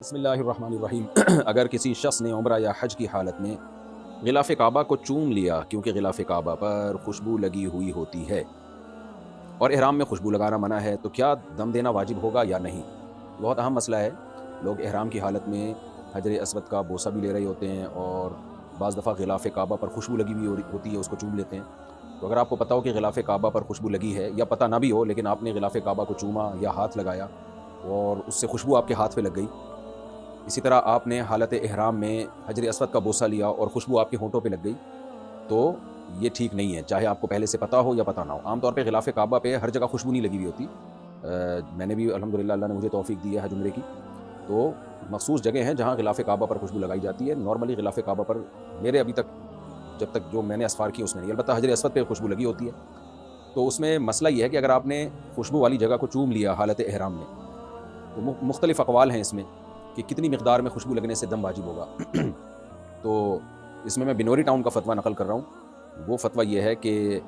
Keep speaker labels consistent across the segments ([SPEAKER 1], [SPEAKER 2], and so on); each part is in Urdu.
[SPEAKER 1] بسم اللہ الرحمن الرحیم اگر کسی شخص نے عمرہ یا حج کی حالت میں غلاف کعبہ کو چوم لیا کیونکہ غلاف کعبہ پر خوشبو لگی ہوئی ہوتی ہے اور احرام میں خوشبو لگانا منع ہے تو کیا دم دینا واجب ہوگا یا نہیں؟ بہت اہم مسئلہ ہے۔ لوگ احرام کی حالت میں حجر اسود کا بوسہ بھی لے رہے ہوتے ہیں اور بعض دفعہ غلاف کعبہ پر خوشبو لگی ہوئی ہوتی ہے، اس کو چوم لیتے ہیں۔ تو اگر آپ کو پتہ ہو کہ غلاف کعبہ پر خوشبو لگی ہے یا پتہ نہ بھی ہو لیکن آپ نے غلاف کعبہ کو چوما یا ہاتھ لگایا اور اس سے خوشبو آپ کے ہاتھ پہ لگ گئی، اسی طرح آپ نے حالت احرام میں حجر اسود کا بوسہ لیا اور خوشبو آپ کے ہونٹوں پہ لگ گئی، تو یہ ٹھیک نہیں ہے، چاہے آپ کو پہلے سے پتہ ہو یا پتہ نہ ہو۔ عام طور پہ غلاف کعبہ پہ ہر جگہ خوشبو نہیں لگی ہوئی ہوتی۔ میں نے بھی الحمدللہ اللہ نے مجھے توفیق دی ہے حج عمرے کی، تو مخصوص جگہ ہیں جہاں غلاف کعبہ پر خوشبو لگائی جاتی ہے۔ نارملی غلاف کعبہ پر میرے ابھی تک جب تک جو میں نے اسفار کی اس میں نہیں، البتہ حجر اسود پہ خوشبو لگی ہوتی ہے۔ تو اس میں مسئلہ یہ ہے کہ اگر آپ نے خوشبو والی جگہ کو چوم لیا حالت احرام میں، تو مختلف اقوال ہیں اس میں کہ کتنی مقدار میں خوشبو لگنے سے دم واجب ہوگا۔ تو اس میں بنوری ٹاؤن کا فتویٰ نقل کر رہا ہوں۔ وہ فتویٰ یہ ہے کہ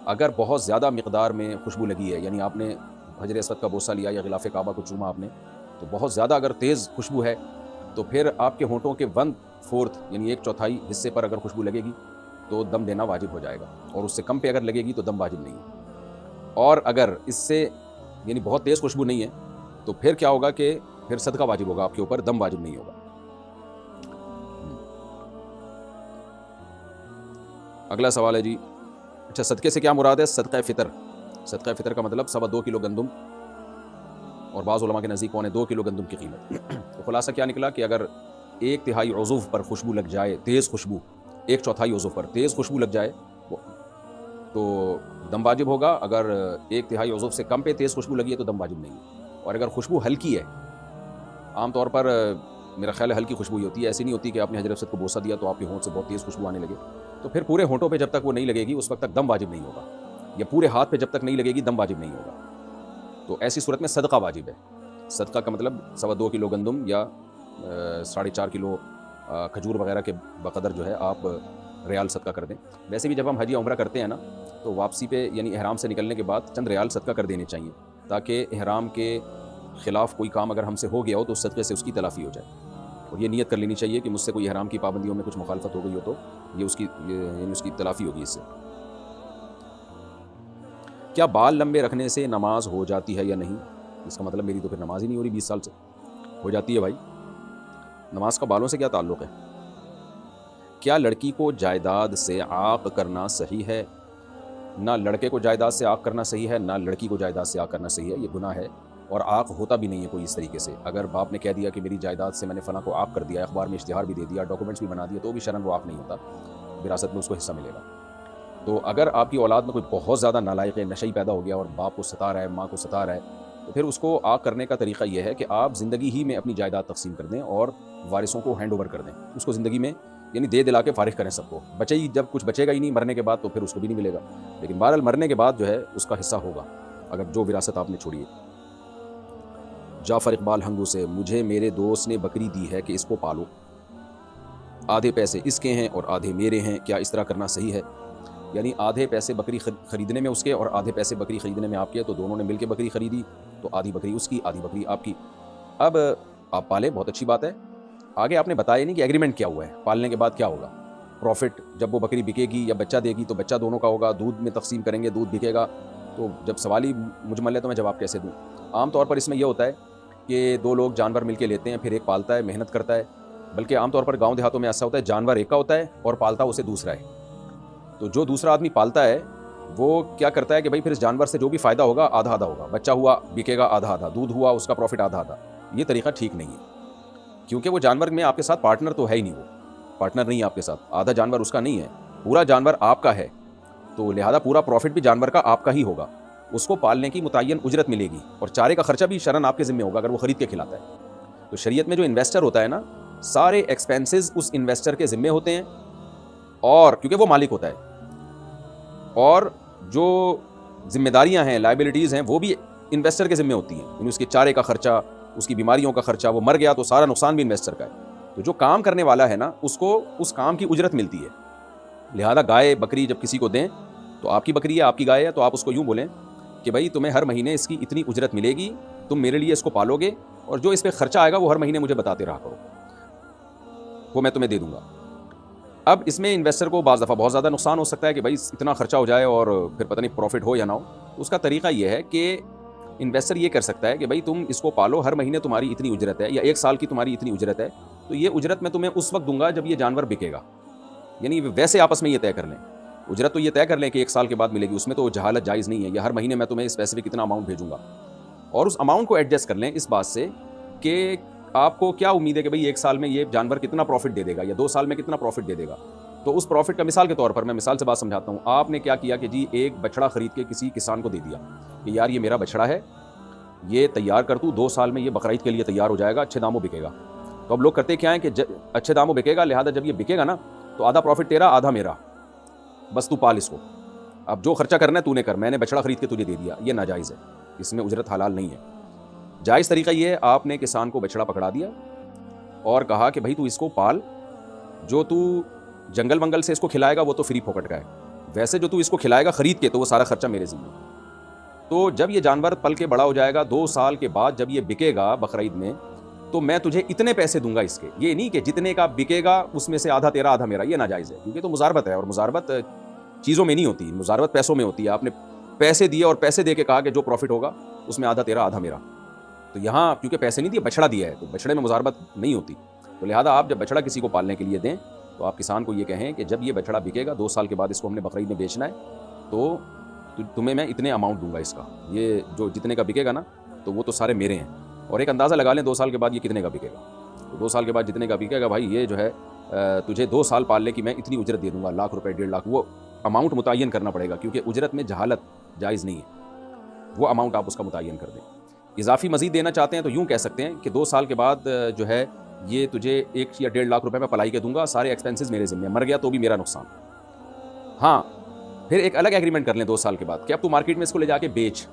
[SPEAKER 1] اگر بہت زیادہ مقدار میں خوشبو لگی ہے، یعنی آپ نے حجر اسود کا بوسہ لیا یا غلاف کعبہ کو چوما آپ نے، تو بہت زیادہ اگر تیز خوشبو ہے تو پھر آپ کے ہونٹوں کے 1/4 یعنی 1/4 حصے پر اگر خوشبو لگے گی تو دم دینا واجب ہو جائے گا، اور اس سے کم پہ اگر لگے گی تو دم واجب نہیں ہے۔ اور اگر اس سے یعنی بہت تیز خوشبو نہیں ہے تو پھر کیا ہوگا کہ پھر صدقہ واجب ہوگا آپ کے اوپر، دم واجب نہیں ہوگا۔ اگلا سوال ہے جی، اچھا صدقے سے کیا مراد ہے؟ صدقہ فطر۔ صدقہ فطر کا مطلب 2.25 کلو گندم، اور بعض علماء کے نزدیک 2.25 کلو گندم کی قیمت۔ تو خلاصہ کیا نکلا کہ اگر 1/3 عضو پر خوشبو لگ جائے، تیز خوشبو، 1/4 عضو پر تیز خوشبو لگ جائے تو دم واجب ہوگا۔ اگر 1/3 عضو سے کم پہ تیز خوشبو لگی ہے تو دم واجب نہیں ہے۔ اور اگر خوشبو ہلکی ہے، عام طور پر میرا خیال ہے ہلکی خوشبو ہی ہوتی ہے، ایسی نہیں ہوتی کہ آپ نے حجر اسود کو بوسہ دیا تو آپ کے ہونٹ سے بہت تیز خوشبو آنے لگے، تو پھر پورے ہونٹوں پہ جب تک وہ نہیں لگے گی اس وقت تک دم واجب نہیں ہوگا، یا پورے ہاتھ پہ جب تک نہیں لگے گی دم واجب نہیں ہوگا۔ تو ایسی صورت میں صدقہ واجب ہے۔ صدقہ کا مطلب 2.25 کلو گندم یا 4.5 کلو کھجور وغیرہ کے بقدر جو ہے آپ ریال صدقہ کر دیں۔ ویسے بھی جب ہم حج یا عمرہ کرتے ہیں نا تو واپسی پہ یعنی احرام سے نکلنے کے بعد چند ریال صدقہ کر دینے چاہیے، تاکہ احرام کے خلاف کوئی کام اگر ہم سے ہو گیا ہو تو اس صدقے سے اس کی تلافی ہو جائے۔ اور یہ نیت کر لینی چاہیے کہ مجھ سے کوئی احرام کی پابندیوں میں کچھ مخالفت ہو گئی ہو تو یہ اس کی تلافی ہوگی اس سے۔ کیا بال لمبے رکھنے سے نماز ہو جاتی ہے یا نہیں؟ اس کا مطلب میری تو پھر نماز ہی نہیں ہو رہی 20 سال سے۔ ہو جاتی ہے بھائی، نماز کا بالوں سے کیا تعلق ہے؟ کیا لڑکی کو جائیداد سے عاق کرنا صحیح ہے؟ نہ لڑکے کو جائیداد سے عاق کرنا صحیح ہے، نہ لڑکی کو جائیداد سے عاق کرنا صحیح ہے، یہ گناہ ہے، اور عاق ہوتا بھی نہیں ہے کوئی اس طریقے سے۔ اگر باپ نے کہہ دیا کہ میری جائیداد سے میں نے فلاں کو عاق کر دیا، اخبار میں اشتہار بھی دے دیا، ڈاکومنٹس بھی بنا دیے، تو بھی شرعاً وہ عاق نہیں ہوتا، وراثت میں اس کو حصہ ملے گا۔ تو اگر آپ کی اولاد میں کوئی بہت زیادہ نالائق نشئی پیدا ہو گیا اور باپ کو ستا رہا ہے، ماں کو ستا رہا ہے، تو پھر اس کو عاق کرنے کا طریقہ یہ ہے کہ آپ زندگی ہی میں اپنی جائیداد تقسیم کر دیں اور وارثوں کو ہینڈ اوور کر دیں، اس کو زندگی میں یعنی دے دلا کے فارغ کریں سب کو۔ بچے ہی جب کچھ بچے گا ہی نہیں مرنے کے بعد تو پھر اس کو بھی نہیں ملے گا، لیکن بہرحال مرنے کے بعد جو ہے اس کا حصہ ہوگا اگر جو وراثت آپ نے چھوڑی ہے۔ جعفر اقبال ہنگو سے، مجھے میرے دوست نے بکری دی ہے کہ اس کو پالو، آدھے پیسے اس کے ہیں اور آدھے میرے ہیں، کیا اس طرح کرنا صحیح ہے؟ یعنی آدھے پیسے بکری خریدنے میں اس کے اور آدھے پیسے بکری خریدنے میں آپ کے، تو دونوں نے مل کے بکری خریدی، تو آدھی بکری اس کی آدھی بکری آپ کی۔ اب آپ پالیں، بہت اچھی بات ہے۔ آگے آپ نے بتایا نہیں کہ ایگریمنٹ کیا ہوا ہے، پالنے کے بعد کیا ہوگا، پروفٹ جب وہ بکری بکے گی یا بچہ دے گی تو بچہ دونوں کا ہوگا، دودھ میں تقسیم کریں گے، دودھ بکے گا۔ تو جب سوال ہی مجمل ہے تو میں جواب کیسے دوں؟ عام طور پر اس میں یہ ہوتا ہے کہ دو لوگ جانور مل کے لیتے ہیں، پھر ایک پالتا ہے، محنت کرتا ہے، بلکہ عام طور پر گاؤں دیہاتوں میں ایسا ہوتا ہے جانور ایک کا ہوتا ہے اور پالتا اسے دوسرا ہے۔ تو جو دوسرا آدمی پالتا ہے وہ کیا کرتا ہے کہ بھائی پھر اس جانور سے جو بھی فائدہ ہوگا آدھا آدھا ہوگا، بچہ ہوا بکے گا آدھا آدھا، دودھ ہوا اس کا پروفٹ آدھا آدھا۔ یہ طریقہ ٹھیک نہیں ہے، کیونکہ وہ جانور میں آپ کے ساتھ پارٹنر تو ہے ہی نہیں، وہ پارٹنر نہیں ہے آپ کے ساتھ، آدھا جانور اس کا نہیں ہے، پورا جانور آپ کا ہے، تو لہذا پورا پروفٹ بھی جانور کا آپ کا ہی ہوگا۔ اس کو پالنے کی متعین اجرت ملے گی اور چارے کا خرچہ بھی شرعاً آپ کے ذمہ ہوگا اگر وہ خرید کے کھلاتا ہے۔ تو شریعت میں جو انویسٹر ہوتا ہے نا، سارے ایکسپینسز اس انویسٹر کے ذمہ ہوتے ہیں، اور کیونکہ وہ مالک ہوتا ہے، اور جو ذمہ داریاں ہیں، لائبلٹیز ہیں، وہ بھی انویسٹر کے ذمہ ہوتی ہیں، یعنی اس کے چارے کا خرچہ، اس کی بیماریوں کا خرچہ، وہ مر گیا تو سارا نقصان بھی انویسٹر کا ہے۔ تو جو کام کرنے والا ہے نا اس کو اس کام کی اجرت ملتی ہے۔ لہذا گائے بکری جب کسی کو دیں تو آپ کی بکری ہے، آپ کی گائے ہے، تو آپ اس کو یوں بولیں کہ بھائی تمہیں ہر مہینے اس کی اتنی اجرت ملے گی، تم میرے لیے اس کو پالو گے اور جو اس پہ خرچہ آئے گا وہ ہر مہینے مجھے بتاتے رہا کرو، وہ میں تمہیں دے دوں گا۔ اب اس میں انویسٹر کو بعض دفعہ بہت زیادہ نقصان ہو سکتا ہے کہ بھائی اتنا خرچہ ہو جائے اور پھر پتہ نہیں پروفٹ ہو یا نہ ہو۔ تو اس کا طریقہ یہ ہے کہ انویسٹر یہ کر سکتا ہے کہ بھائی تم اس کو پالو، ہر مہینے تمہاری اتنی اجرت ہے یا 1 سال کی تمہاری اتنی اجرت ہے، تو یہ اجرت میں تمہیں اس وقت دوں گا جب یہ جانور بکے گا۔ یعنی ویسے آپس میں یہ طے کر لیں، اجرت تو یہ طے کر لیں کہ 1 سال کے بعد ملے گی، اس میں تو جہالت جائز نہیں ہے، یا ہر مہینے میں تمہیں اسپیسیفک اتنا اماؤنٹ بھیجوں گا، اور اس اماؤنٹ کو ایڈجسٹ کر لیں اس بات سے کہ آپ کو کیا امید ہے کہ بھئی 1 سال میں یہ جانور کتنا پروفٹ دے دے گا یا 2 سال میں کتنا پروفٹ دے دے گا۔ تو اس پروفٹ کا مثال کے طور پر میں مثال سے بات سمجھاتا ہوں، آپ نے کیا کیا کہ جی ایک بچڑا خرید کے کسی کسان کو دے دیا کہ یار یہ میرا بچڑا ہے، یہ تیار کر تو 2 سال میں یہ بقرعید کے لیے تیار ہو جائے گا، اچھے داموں بکے گا۔ تو اب لوگ کرتے کیا ہیں کہ اچھے داموں بکے گا، لہٰذا جب یہ بکے گا نا تو آدھا پروفٹ تیرا آدھا میرا، بس تو پال اس کو، اب جو خرچہ کرنا ہے تو نے کر، میں نے بچڑا خرید کے تجھے دے دیا۔ یہ ناجائز ہے، اس میں اجرت حلال نہیں ہے۔ جائز طریقہ یہ ہے، آپ نے کسان کو بچڑا پکڑا دیا اور کہا کہ بھائی تو اس کو پال، جو تو جنگل ونگل سے اس کو کھلائے گا وہ تو فری پھوکٹ کا ہے، ویسے جو تو اس کو کھلائے گا خرید کے تو وہ سارا خرچہ میرے ذمہ۔ تو جب یہ جانور پل کے بڑا ہو جائے گا 2 سال کے بعد جب یہ بکے گا بقرعید میں، تو میں تجھے اتنے پیسے دوں گا اس کے، یہ نہیں کہ جتنے کا بکے گا اس میں سے آدھا تیرا آدھا میرا، یہ ناجائز ہے، کیونکہ تو مزاربت ہے، اور مزاربت چیزوں میں نہیں ہوتی، مزاربت پیسوں میں ہوتی ہے۔ آپ نے پیسے دیے اور پیسے دے کے کہا کہ جو پروفٹ ہوگا اس میں آدھا تیرا آدھا میرا، تو یہاں کیونکہ پیسے نہیں دیے، بچڑا دیا ہے، تو بچڑے میں مزاربت نہیں ہوتی۔ تو لہٰذا آپ جب بچڑا کسی کو پالنے کے لیے دیں تو آپ کسان کو یہ کہیں کہ جب یہ بچڑا بکے گا 2 سال کے بعد اس کو ہم نے بقرعید میں بیچنا ہے، تو تمہیں میں اتنے اماؤنٹ دوں گا اس کا، یہ جو جتنے کا بکے گا نا تو وہ تو سارے میرے ہیں، اور ایک اندازہ لگا لیں 2 سال کے بعد یہ کتنے کا بکے گا۔ تو 2 سال کے بعد جتنے کا بکے گا بھائی یہ جو ہے تجھے 2 سال پالنے کی میں اتنی اجرت دے دوں گا، 1,00,000 روپے 1.5 لاکھ، وہ اماؤنٹ متعین کرنا پڑے گا، کیونکہ اجرت میں جہالت جائز نہیں ہے، وہ اماؤنٹ آپ اس کا متعین کر دیں۔ اضافی مزید دینا چاہتے ہیں تو یوں کہہ سکتے ہیں کہ 2 سال کے بعد جو ہے یہ تجھے 1 یا 1.5 لاکھ روپے میں پلائی کے دوں گا، سارے ایکسپینسز میرے ذمہ، مر گیا تو بھی میرا نقصان۔ ہاں پھر ایک الگ ایگریمنٹ کر لیں 2 سال کے بعد کہ اب تو مارکیٹ میں اس کو لے جا کے بیچ،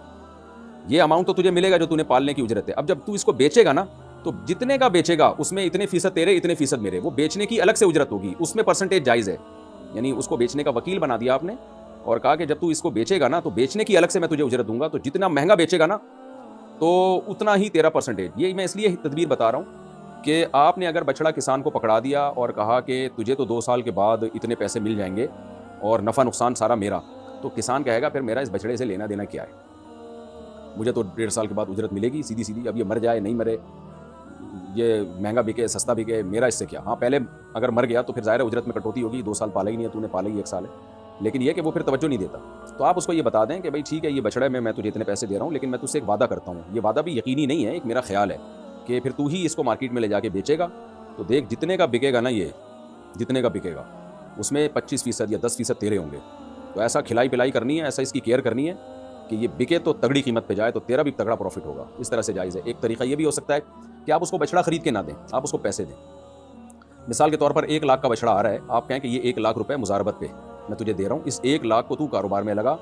[SPEAKER 1] یہ اماؤنٹ تو تجھے ملے گا جو تو نے پالنے کی اجرت ہے، اب جب تو اس کو بیچے گا نا تو جتنے کا بیچے گا اس میں اتنے فیصد تیرے اتنے فیصد میرے، وہ بیچنے کی الگ سے اجرت ہوگی، اس میں پرسنٹیج جائز ہے، یعنی اس کو بیچنے کا وکیل بنا دیا آپ نے اور کہا کہ جب تو اس کو بیچے گا نا تو بیچنے کی الگ سے میں تجھے اجرت دوں گا، تو جتنا مہنگا بیچے گا نا تو اتنا ہی تیرا پرسنٹیج۔ یہ میں اس لیے تدبیر بتا رہا ہوں کہ آپ نے اگر بچڑا کسان کو پکڑا دیا اور کہا کہ تجھے تو 2 سال کے بعد اتنے پیسے مل جائیں گے اور نفع نقصان سارا میرا، تو کسان کہے گا پھر میرا اس بچڑے سے لینا دینا کیا ہے، مجھے تو 1.5 سال کے بعد اجرت ملے گی سیدھی سیدھی، اب یہ مر جائے نہیں مرے، یہ مہنگا بکے سستا بکے، میرا اس سے کیا۔ ہاں پہلے اگر مر گیا تو پھر ظاہر اجرت میں کٹوتی ہوگی، 2 سال پالا ہی نہیں ہے تو نے، پالا ہی 1 سال ہے، لیکن یہ کہ وہ پھر توجہ نہیں دیتا۔ تو آپ اس کو یہ بتا دیں کہ بھائی ٹھیک ہے یہ بچڑے میں تجھے اتنے پیسے دے رہا ہوں، لیکن میں تجھ سے ایک وعدہ کرتا ہوں، یہ وعدہ بھی یقینی نہیں ہے، ایک میرا خیال ہے کہ پھر تو ہی اس کو مارکیٹ میں لے جا کے بیچے گا، تو دیکھ جتنے کا بکے گا نا، یہ جتنے کا بکے گا اس میں 25% یا 10% تیرے ہوں گے، تو ایسا کھلائی پلائی کرنی ہے، ایسا اس کی کیئر کرنی ہے کہ یہ بکے تو تگڑی قیمت پہ جائے تو تیرا بھی تگڑا پروفٹ ہوگا، اس طرح سے جائز ہے۔ ایک طریقہ یہ بھی ہو سکتا ہے کہ آپ اس کو بچڑا خرید کے نہ دیں، آپ اس کو پیسے دیں، مثال کے طور پر 1 لاکھ کا بچڑا آ رہا ہے، آپ کہیں کہ یہ 1 لاکھ روپے مزاربت پہ میں تجھے دے رہا ہوں، اس 1 لاکھ کو تو کاروبار میں لگا،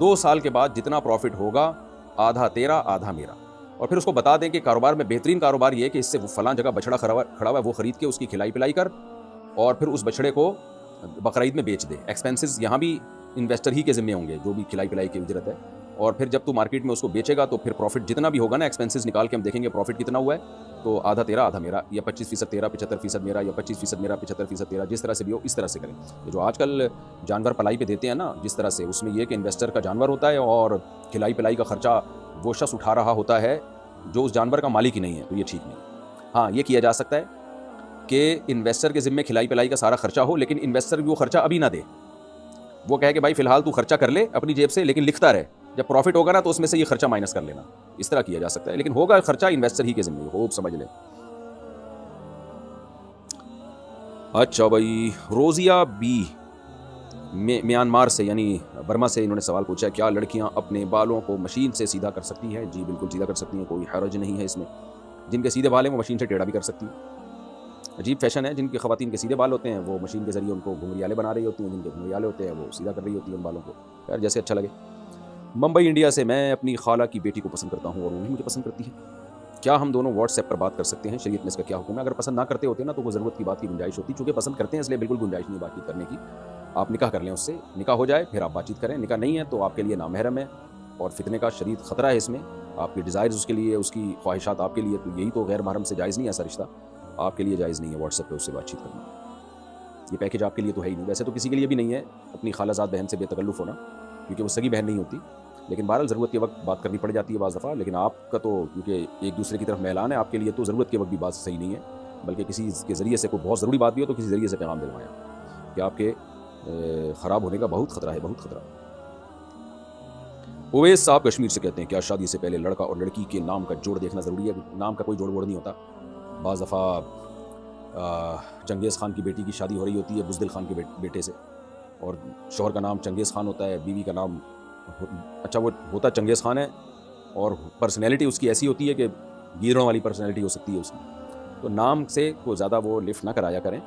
[SPEAKER 1] 2 سال کے بعد جتنا پروفٹ ہوگا آدھا تیرا آدھا میرا، اور پھر اس کو بتا دیں کہ کاروبار میں بہترین کاروبار یہ ہے کہ اس سے فلاں جگہ بچڑا کھڑا ہوا ہے وہ خرید کے اس کی کھلائی پلائی کر، اور پھر اس بچڑے کو بقرعید میں بیچ دے، ایکسپینسز یہاں بھی انویسٹر ہی کے ذمہ ہوں گے جو بھی کھلائی پلائی کی اجرت ہے، اور پھر جب تو مارکیٹ میں اس کو بیچے گا تو پھر پروفٹ جتنا بھی ہوگا نا، ایکسپینسز نکال کے ہم دیکھیں گے پروفٹ کتنا ہوا ہے، تو آدھا تیرا آدھا میرا، یا 25% تیرا 75% میرا، یا 25% میرا 75% تیرا، جس طرح سے بھی ہو اس طرح سے کریں۔ یہ جو آج کل جانور پلائی پہ دیتے ہیں نا جس طرح سے، اس میں یہ کہ انویسٹر کا جانور ہوتا ہے اور کھلائی پلائی کا خرچہ وہ شخص اٹھا رہا ہوتا ہے جو اس جانور کا مالک ہی نہیں ہے، تو یہ ٹھیک نہیں۔ ہاں یہ کیا جا سکتا ہے کہ انویسٹر کے ذمے کھلائی پلائی کا سارا خرچہ ہو، لیکن انویسٹر وہ خرچہ ابھی نہ دے، وہ کہے کہ بھائی فی الحال تو خرچہ کر لے اپنی جیب سے، لیکن لکھتا رہے، جب پروفٹ ہوگا نا تو اس میں سے یہ خرچہ مائنس کر لینا، اس طرح کیا جا سکتا ہے، لیکن ہوگا خرچہ انویسٹر ہی کے ذمہ، خوب سمجھ لیں۔ اچھا بھائی، روزیہ بی میانمار سے یعنی برما سے انہوں نے سوال پوچھا ہے، کیا لڑکیاں اپنے بالوں کو مشین سے سیدھا کر سکتی ہیں؟ جی بالکل سیدھا کر سکتی ہیں، کوئی حرج نہیں ہے اس میں، جن کے سیدھے بال ہیں وہ مشین سے ٹیڑھا بھی کر سکتی ہیں۔ عجیب فیشن ہے، جن کی خواتین کے سیدھے بال ہوتے ہیں وہ مشین کے ذریعے ان کو گھنگریالے بنا رہی ہوتی ہیں، جن کے گھنگریالے ہوتے ہیں وہ سیدھا کر رہی ہوتی ہیں ان بالوں کو، خیر جیسے اچھا لگے۔ ممبئی انڈیا سے، میں اپنی خالہ کی بیٹی کو پسند کرتا ہوں اور وہ بھی مجھے پسند کرتی ہے، کیا ہم دونوں واٹس ایپ پر بات کر سکتے ہیں؟ شریعت میں اس کا کیا حکم ہے؟ اگر پسند نہ کرتے ہوتے نا تو وہ ضرورت کی بات کی گنجائش ہوتی، چونکہ پسند کرتے ہیں اس لیے بالکل گنجائش نہیں بات چیت کرنے کی، آپ نکاح کر لیں اس سے، نکاح ہو جائے پھر آپ بات چیت کریں، نکاح نہیں ہے تو آپ کے لیے نامحرم ہے اور فتنے کا شدید خطرہ ہے اس میں، آپ کے ڈیزائرز اس کے لیے، اس کی خواہشات آپ کے لیے، تو یہی تو غیر محرم سے جائز نہیں ہے ایسا رشتہ، آپ کے لیے جائز نہیں ہے واٹس ایپ پہ اس سے بات چیت کرنا، یہ پیکیج آپ کے لیے تو ہے ہی نہیں. ویسے تو کسی کے لیے بھی نہیں ہے اپنی خالہ زاد بہن سے بے تکلف ہونا، کیونکہ وہ سگی بہن نہیں ہوتی، لیکن بہرحال ضرورت کے وقت بات کرنی پڑ جاتی ہے بعض دفعہ. لیکن آپ کا تو کیونکہ ایک دوسرے کی طرف میلان ہے، آپ کے لیے تو ضرورت کے وقت بھی بات صحیح نہیں ہے، بلکہ کسی کے ذریعے سے کوئی بہت ضروری بات بھی ہو تو کسی ذریعے سے پیغام دلوائیں کہ آپ کے خراب ہونے کا بہت خطرہ ہے، بہت خطرہ. اویس صاحب کشمیر سے کہتے ہیں کیا شادی سے پہلے لڑکا اور لڑکی کے نام کا جوڑ دیکھنا ضروری ہے؟ نام کا کوئی جوڑ ووڑ نہیں ہوتا. بعض دفعہ چنگیز خان کی بیٹی کی شادی ہو رہی ہوتی ہے بزدل خان کے بیٹے سے، اور شوہر کا نام چنگیز خان ہوتا ہے، بیوی کا نام اچھا وہ ہوتا چنگیز خان ہے، اور پرسنالٹی اس کی ایسی ہوتی ہے کہ گیروں والی پرسنالٹی ہو سکتی ہے اس کی. تو نام سے کو زیادہ وہ لفٹ نہ کرایا کریں،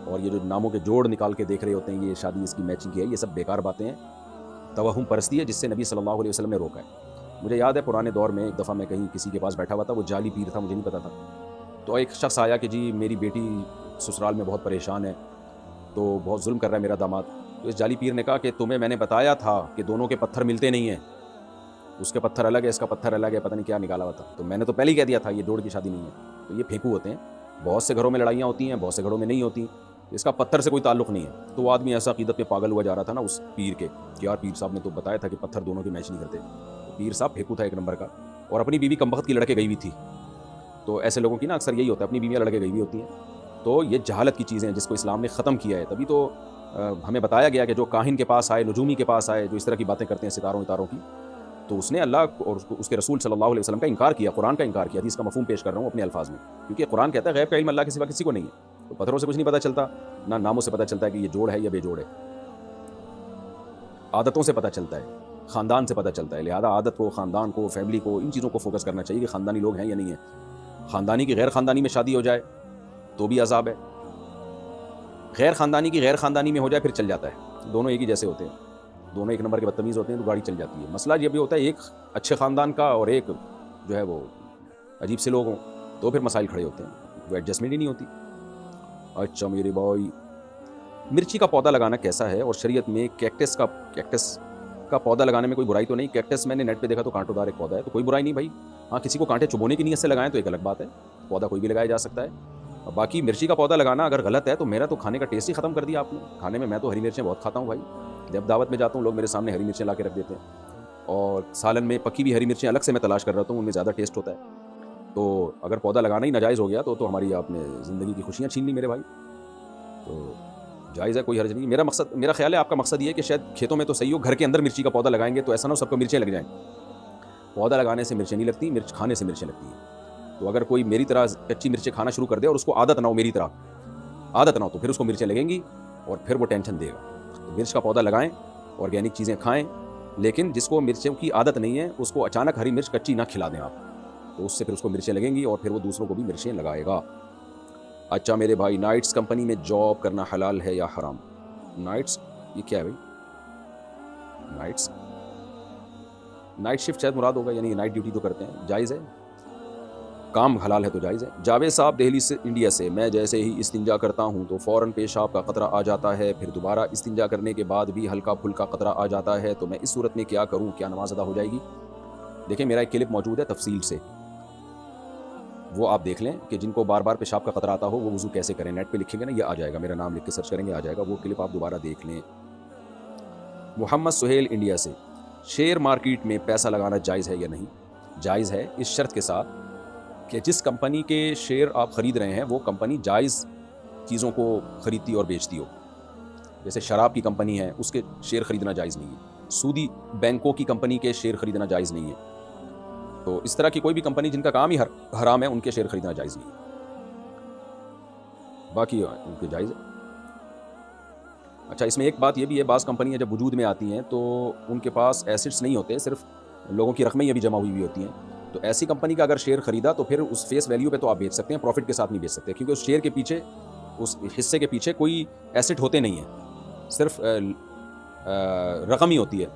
[SPEAKER 1] اور یہ جو ناموں کے جوڑ نکال کے دیکھ رہے ہوتے ہیں یہ شادی اس کی میچنگ کی ہے، یہ سب بیکار باتیں ہیں، توہم پرستی ہے جس سے نبی صلی اللہ علیہ وسلم نے روکا ہے. مجھے یاد ہے پرانے دور میں ایک دفعہ میں کہیں کسی کے پاس بیٹھا ہوا تھا، وہ جعلی پیر تھا، مجھے نہیں پتا تھا. تو ایک شخص آیا کہ جی میری بیٹی سسرال میں بہت پریشان ہے، تو بہت ظلم کر رہا ہے میرا داماد. تو اس جعلی پیر نے کہا کہ تمہیں میں نے بتایا تھا کہ دونوں کے پتھر ملتے نہیں ہیں، اس کے پتھر الگ ہے، اس کا پتھر الگ ہے، پتہ نہیں کیا نکالا ہوا تھا. تو میں نے تو پہلے ہی کہہ دیا تھا یہ جوڑ کی شادی نہیں ہے. تو یہ پھینکو ہوتے ہیں، بہت سے گھروں میں لڑائیاں ہوتی ہیں، بہت سے گھروں میں نہیں ہوتی، اس کا پتھر سے کوئی تعلق نہیں ہے. تو وہ آدمی ایسا عقیدت پہ پاگل ہوا جا رہا تھا نا اس پیر کے کہ یار پیر صاحب نے تو بتایا تھا کہ پتھر دونوں کے میچ نہیں کرتے. پیر صاحب پھینکو تھا ایک نمبر کا، اور اپنی بیوی کمبخت کی لڑکے گئی ہوئی تھی. تو ایسے لوگوں کی نا اکثر یہی ہوتا ہے، اپنی بیویاں لڑکے گئی ہوئی ہوتی ہیں. تو یہ جہالت کی چیزیں ہیں جس کو اسلام نے ختم کیا ہے. تبھی تو ہمیں بتایا گیا کہ جو کاہن کے پاس آئے، نجومی کے پاس آئے، جو اس طرح کی باتیں کرتے ہیں ستاروں اتاروں کی، تو اس نے اللہ اور اس کے رسول صلی اللہ علیہ وسلم کا انکار کیا، قرآن کا انکار کیا. حدیث کا مفہوم پیش کر رہا ہوں اپنے الفاظ میں، کیونکہ قرآن کہتا ہے غیب کا علم اللہ کے سوا کسی کو نہیں ہے. تو پتھروں سے کچھ نہیں پتہ چلتا، نہ ناموں سے پتہ چلتا ہے کہ یہ جوڑ ہے یا بے جوڑ ہے، عادتوں سے پتہ چلتا ہے، خاندان سے پتہ چلتا ہے. لہذا عادت کو، خاندان کو، فیملی کو، ان چیزوں کو فوکس کرنا چاہیے کہ خاندانی لوگ ہیں یا نہیں ہیں. خاندانی کی غیر خاندانی میں شادی ہو جائے تو بھی عذاب ہے، غیر خاندانی کی غیر خاندانی میں ہو جائے پھر چل جاتا ہے. دونوں ایک ہی جیسے ہوتے ہیں، دونوں ایک نمبر کے بدتمیز ہوتے ہیں تو گاڑی چل جاتی ہے. مسئلہ یہ بھی ہوتا ہے ایک اچھے خاندان کا اور ایک جو ہے وہ عجیب سے لوگ ہوں تو پھر مسائل کھڑے ہوتے ہیں، وہ ایڈجسٹمنٹ ہی نہیں ہوتی. اچھا میرے بھائی، مرچی کا پودا لگانا کیسا ہے؟ اور شریعت میں کیکٹس کا پودا لگانے میں کوئی برائی تو نہیں؟ کیکٹس میں نے نیٹ پہ دیکھا تو کانٹوں دار ایک پودا ہے، تو کوئی برائی نہیں بھائی. ہاں کسی کو کانٹے چبونے کی نیت سے لگائیں تو ایک الگ بات ہے، پودا کوئی بھی لگایا جا سکتا ہے. باقی مرچی کا پودا لگانا اگر غلط ہے تو میرا تو کھانے کا ٹیسٹ ہی ختم کر دیا آپ نے. کھانے میں تو ہری مرچیں بہت کھاتا ہوں بھائی، جب دعوت میں جاتا ہوں لوگ میرے سامنے ہری مرچیں لا کے رکھ دیتے ہیں، اور سالن میں پکی ہوئی ہری مرچیں الگ سے میں تلاش کر رہا ہوں، ان میں زیادہ ٹیسٹ ہوتا ہے. تو اگر پودا لگانا ہی ناجائز ہو گیا تو ہماری آپ نے زندگی کی خوشیاں چھین لی میرے بھائی. تو جائز ہے، کوئی حرج نہیں. میرا خیال ہے آپ کا مقصد یہ ہے کہ شاید کھیتوں میں تو صحیح ہو، گھر کے اندر مرچی کا پودا لگائیں گے تو ایسا نہ ہو سب کو مرچیں لگ جائیں. پودا لگانے سے مرچیں نہیں لگتی، مرچ کھانے سے مرچیں لگتی ہیں. تو اگر کوئی میری طرح کچی مرچیں کھانا شروع کر دے اور اس کو عادت نہ ہو، میری طرح عادت نہ ہو، تو پھر اس کو مرچیں لگیں گی اور پھر وہ ٹینشن دے گا. تو مرچ کا پودا لگائیں، آرگینک چیزیں کھائیں، لیکن جس کو مرچوں کی عادت نہیں ہے اس کو اچانک ہری مرچ کچی نہ کھلا دیں آپ، تو اس سے پھر اس کو مرچیں لگیں گی اور پھر وہ دوسروں کو بھی مرچیں لگائے گا. اچھا میرے بھائی، نائٹس کمپنی میں جاب کرنا حلال ہے یا حرام؟ نائٹس یہ کیا ہے بھائی؟ نائٹ شفٹ شاید مراد ہوگا، یعنی نائٹ ڈیوٹی جو کرتے ہیں. جائز ہے، کام حلال ہے تو جائز ہے. جاوید صاحب دہلی سے، انڈیا سے، میں جیسے ہی استنجا کرتا ہوں تو فوراً پیشاب کا قطرہ آ جاتا ہے، پھر دوبارہ استنجا کرنے کے بعد بھی ہلکا پھلکا قطرہ آ جاتا ہے، تو میں اس صورت میں کیا کروں؟ کیا نماز ادا ہو جائے گی؟ دیکھیں میرا ایک کلپ موجود ہے تفصیل سے، وہ آپ دیکھ لیں کہ جن کو بار بار پیشاب کا قطرہ آتا ہو وہ وضو کیسے کریں. نیٹ پہ لکھیں گے نا، یہ آ جائے گا، میرا نام لکھ کے سرچ کریں گے آ جائے گا، وہ کلپ آپ دوبارہ دیکھ لیں. محمد سہیل انڈیا سے، شیئر مارکیٹ میں پیسہ لگانا جائز ہے یا نہیں؟ جائز ہے، اس شرط کے ساتھ کہ جس کمپنی کے شیئر آپ خرید رہے ہیں وہ کمپنی جائز چیزوں کو خریدتی اور بیچتی ہو. جیسے شراب کی کمپنی ہے، اس کے شیئر خریدنا جائز نہیں ہے. سودی بینکوں کی کمپنی کے شیئر خریدنا جائز نہیں ہے. تو اس طرح کی کوئی بھی کمپنی جن کا کام ہی حرام ہے ان کے شیئر خریدنا جائز نہیں ہے. باقی ان کے جائز ہے. اچھا اس میں ایک بات یہ بھی ہے، بعض کمپنیاں جب وجود میں آتی ہیں تو ان کے پاس ایسٹس نہیں ہوتے، صرف لوگوں کی رقمیں یہ بھی جمع ہوئی ہوتی ہیں. تو ایسی کمپنی کا اگر شیئر خریدا تو پھر اس فیس ویلیو پہ تو آپ بیچ سکتے ہیں، پروفٹ کے ساتھ نہیں بیچ سکتے، کیونکہ اس شیئر کے پیچھے، اس حصے کے پیچھے کوئی ایسٹ ہوتے نہیں ہیں، صرف رقم ہی ہوتی ہے.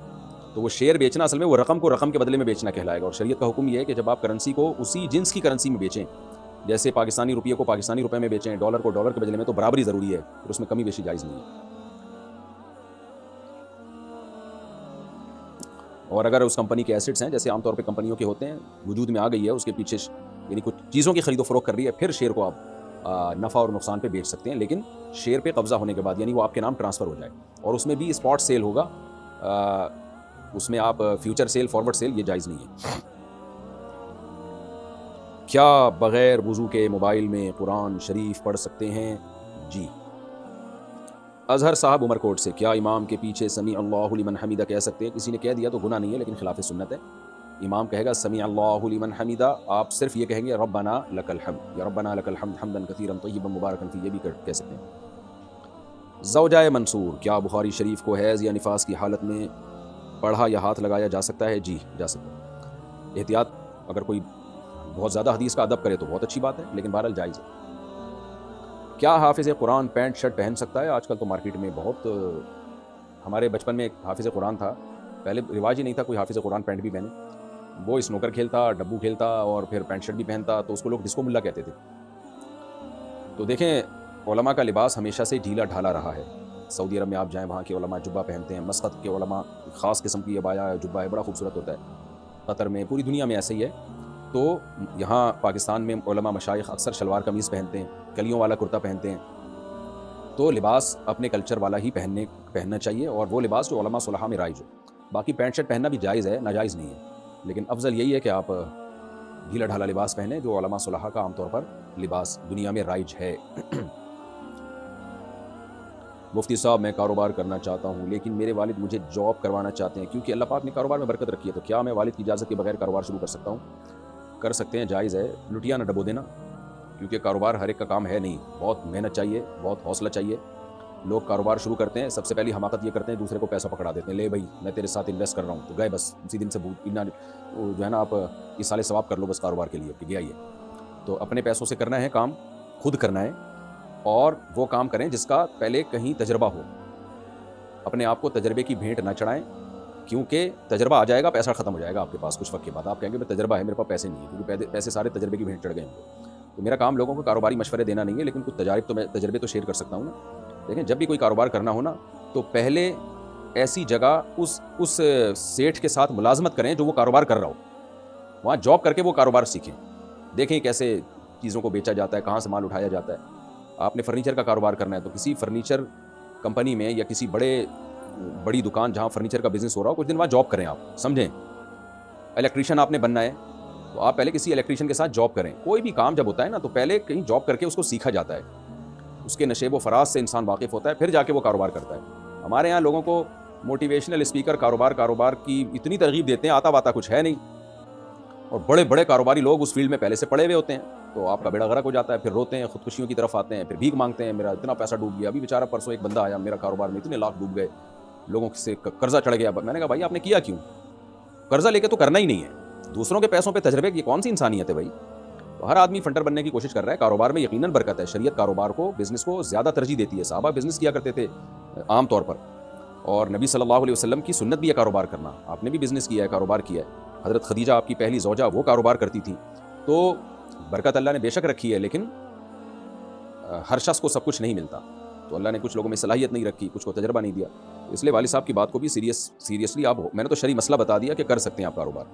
[SPEAKER 1] تو وہ شیئر بیچنا اصل میں وہ رقم کو رقم کے بدلے میں بیچنا کہلائے گا. اور شریعت کا حکم یہ ہے کہ جب آپ کرنسی کو اسی جنس کی کرنسی میں بیچیں، جیسے پاکستانی روپیے کو پاکستانی روپے میں بیچیں، ڈالر کو ڈالر کے بدلے میں، تو برابری ضروری ہے، پھر اس میں کمی بیشی جائز نہیں ہے. اور اگر اس کمپنی کے ایسٹس ہیں جیسے عام طور پہ کمپنیوں کے ہوتے ہیں, وجود میں آ گئی ہے, اس کے پیچھے یعنی کچھ چیزوں کی خرید و فروخت کر رہی ہے, پھر شیئر کو آپ نفع اور نقصان پہ بیچ سکتے ہیں, لیکن شیئر پہ قبضہ ہونے کے بعد یعنی وہ آپ کے نام ٹرانسفر ہو جائے, اور اس میں بھی اسپاٹ سیل ہوگا, اس میں آپ فیوچر سیل فارورڈ سیل یہ جائز نہیں ہے. کیا بغیر وضو کے موبائل میں قرآن شریف پڑھ سکتے ہیں؟ جی. اظہر صاحب عمر کوٹ سے, کیا امام کے پیچھے سمیع اللہ لمن حمیدہ کہہ سکتے ہیں؟ کسی نے کہہ دیا تو گناہ نہیں ہے, لیکن خلاف سنت ہے. امام کہے گا سمیع اللہ لمن حمیدہ, آپ صرف یہ کہیں گے ربنا لک الحمد یا ربنا لک الحمد حمدا کثیرا طیبا مبارکا فیہ, یہ بھی کہہ سکتے ہیں. زوجہ منصور, کیا بخاری شریف کو حیض یا نفاس کی حالت میں پڑھا یا ہاتھ لگایا جا سکتا ہے؟ جی جا سکتا ہے. احتیاط, اگر کوئی بہت زیادہ حدیث کا ادب کرے تو بہت اچھی بات ہے, لیکن بہرحال جائز ہے. کیا حافظ قرآن پینٹ شرٹ پہن سکتا ہے؟ آج کل تو مارکیٹ میں بہت, ہمارے بچپن میں ایک حافظ قرآن تھا, پہلے رواج ہی نہیں تھا کوئی حافظ قرآن پینٹ بھی پہنے. وہ اسنوکر کھیلتا, ڈبو کھیلتا اور پھر پینٹ شرٹ بھی پہنتا, تو اس کو لوگ ڈسکو ملا کہتے تھے. تو دیکھیں, علماء کا لباس ہمیشہ سے ڈھیلا ڈھالا رہا ہے. سعودی عرب میں آپ جائیں, وہاں کے علماء جبہ پہنتے ہیں. مسقط کے علماء خاص قسم کی عبایا جبہ ہے, بڑا خوبصورت ہوتا ہے. قطر میں, پوری دنیا میں ایسے ہی ہے. تو یہاں پاکستان میں علماء مشائخ اکثر شلوار قمیض پہنتے ہیں, کلیوں والا کرتا پہنتے ہیں. تو لباس اپنے کلچر والا ہی پہننا چاہیے, اور وہ لباس جو علماء صلحاء میں رائج ہو. باقی پینٹ شرٹ پہننا بھی جائز ہے, ناجائز نہیں ہے, لیکن افضل یہی ہے کہ آپ ڈھیلا ڈھالا لباس پہنیں جو علماء صلحاء کا عام طور پر لباس دنیا میں رائج ہے. مفتی صاحب, میں کاروبار کرنا چاہتا ہوں لیکن میرے والد مجھے جاب کروانا چاہتے ہیں کیونکہ اللہ پاک نے کاروبار میں برکت رکھی ہے, تو کیا میں والد کی اجازت کے بغیر کاروبار شروع کر سکتا ہوں؟ کر سکتے ہیں, جائز ہے. لٹیا نہ ڈبو دینا, کیونکہ کاروبار ہر ایک کا کام ہے نہیں, بہت محنت چاہیے, بہت حوصلہ چاہیے. لوگ کاروبار شروع کرتے ہیں, سب سے پہلی حماقت یہ کرتے ہیں دوسرے کو پیسہ پکڑا دیتے ہیں, لے بھائی میں تیرے ساتھ انویسٹ کر رہا ہوں, تو گئے بس اسی دن سے جو ہے نا آپ اس سال ثواب کر لو بس کاروبار کے لیے کہ گیا. یہ تو اپنے پیسوں سے کرنا ہے, کام خود کرنا ہے, اور وہ کام کریں جس کا پہلے کہیں تجربہ ہو. اپنے آپ کو تجربے کی بھینٹ نہ چڑھائیں, کیونکہ تجربہ آ جائے گا, پیسہ ختم ہو جائے گا آپ کے پاس کچھ وقت کے بعد. آپ کہیں گے تجربہ ہے, میرے پاس پیسے نہیں ہیں, کیونکہ پیسے سارے تجربے کی بھینٹ چڑھ گئے ہیں. تو میرا کام لوگوں کو کاروباری مشورے دینا نہیں ہے, لیکن کچھ تجربے تو شیئر کر سکتا ہوں نا. دیکھیں, جب بھی کوئی کاروبار کرنا ہو نا, تو پہلے ایسی جگہ اس سیٹھ کے ساتھ ملازمت کریں جو وہ کاروبار کر رہا ہو, وہاں جاب کر کے وہ کاروبار سیکھیں, دیکھیں کیسے چیزوں کو بیچا جاتا ہے, کہاں سے مال اٹھایا جاتا ہے. آپ نے فرنیچر کا کاروبار کرنا ہے تو کسی فرنیچر کمپنی میں یا کسی بڑی دکان جہاں فرنیچر کا بزنس ہو رہا ہو, کچھ دن وہاں جاب کریں. آپ سمجھیں, الیکٹریشین آپ نے بننا ہے تو آپ پہلے کسی الیکٹریشین کے ساتھ جاب کریں. کوئی بھی کام جب ہوتا ہے نا, تو پہلے کہیں جاب کر کے اس کو سیکھا جاتا ہے, اس کے نشیب و فراز سے انسان واقف ہوتا ہے, پھر جا کے وہ کاروبار کرتا ہے. ہمارے یہاں لوگوں کو موٹیویشنل اسپیکر کاروبار کی اتنی ترغیب دیتے ہیں, آتا واتا کچھ ہے نہیں, اور بڑے بڑے کاروباری لوگ اس فیلڈ میں پہلے سے پڑے ہوئے ہوتے ہیں, تو آپ کا بیڑا غرق ہو جاتا ہے. پھر روتے ہیں, خودکشیوں کی طرف آتے ہیں, پھر بھیک مانگتے ہیں, میرا اتنا پیسہ ڈوب گیا. ابھی بیچارہ پرسوں ایک بندہ آیا, میرا کاروبار میں اتنے لاکھ ڈوب گئے, لوگوں سے قرضہ چڑھ گیا. میں نے کہا بھائی آپ نے کیا کیوں؟ قرضہ لے کے تو کرنا ہی نہیں ہے, دوسروں کے پیسوں پہ تجربے کی کون سی انسانیت ہے بھائی؟ تو ہر آدمی فنڈر بننے کی کوشش کر رہا ہے. کاروبار میں یقیناً برکت ہے, شریعت کاروبار کو, بزنس کو زیادہ ترجیح دیتی ہے. صحابہ بزنس کیا کرتے تھے عام طور پر, اور نبی صلی اللہ علیہ وسلم کی سنت بھی ہے کاروبار کرنا. آپ نے بھی بزنس کیا ہے, کاروبار کیا ہے. حضرت خدیجہ آپ کی پہلی زوجہ, وہ کاروبار کرتی تھی. تو برکت اللہ نے بے شک رکھی ہے, لیکن ہر شخص کو سب کچھ نہیں ملتا. تو اللہ نے کچھ لوگوں میں صلاحیت نہیں رکھی, کچھ کو تجربہ نہیں دیا. اس لیے والد صاحب کی بات کو بھی سیریسلی آپ, میں نے تو شرعی مسئلہ بتا دیا کہ کر سکتے ہیں آپ کاروبار,